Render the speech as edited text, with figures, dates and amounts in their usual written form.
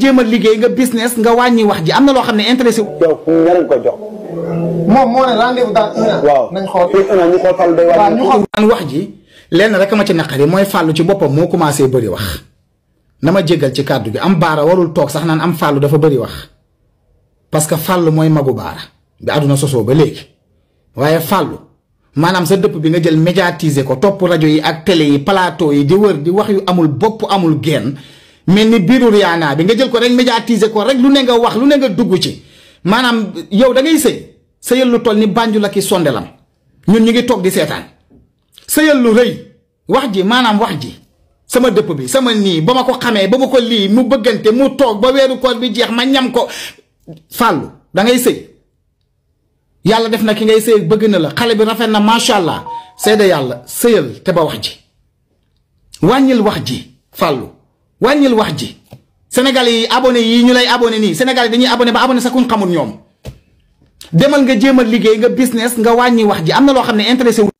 jéem a liggéey nga business nga wàññi wax ji am na loo xam ne intéressé wu. yow ñaareel ko jox. moom moo ne rendez-vous dans 1 an. waaw nañ xool fii 1 an ñu xool Fallou day wàññi. ñu xool wax ji lenn rek ma ci naqari mooy Fallou ci boppam moo commencé bëri wax na ma jéggal ci kàddu gi am Barra warul toog sax naan am Fallou dafa bëri wax parce que Fallou mooy magu Barra bi àdduna sosoo ba léegi waaye Fallou maanaam sa dëpp bi nga jël médiatiser ko topp rajo yi ak télé yi plateau yi di wër di wax yu amul bopp amul genn mel ni biiru Rihanna bi nga jël ko rek médiatiser ko rek lu ne nga wax lu ne nga dugg ci maanaam yow da ngay sëyal lu toll ni Banjul ak i sondelam ñun ñu ngi toog di seetaan sëyal lu rëy wax ji maanaam wax ji sama dëpp bi sama nii ba ma ko xamee ba ma ko lii mu bëggante mu toog ba weeru koor bi jeex ma ñam ko Fallou da ngay sëy yàlla def na ki ngay sëy bëgg na la xale bi rafet na macha allah seede yàlla sëyal te ba wax ji wàññil wax ji Fallou wàññil wax ji Sénégalais yi abonné yi ñu lay abonné nii Sénégalais dañuy abonné ba abonné sa kuñ xamul ñoom demal nga jéem a liggéey nga business nga wàññi wax ji am na loo xam ne intéressé wu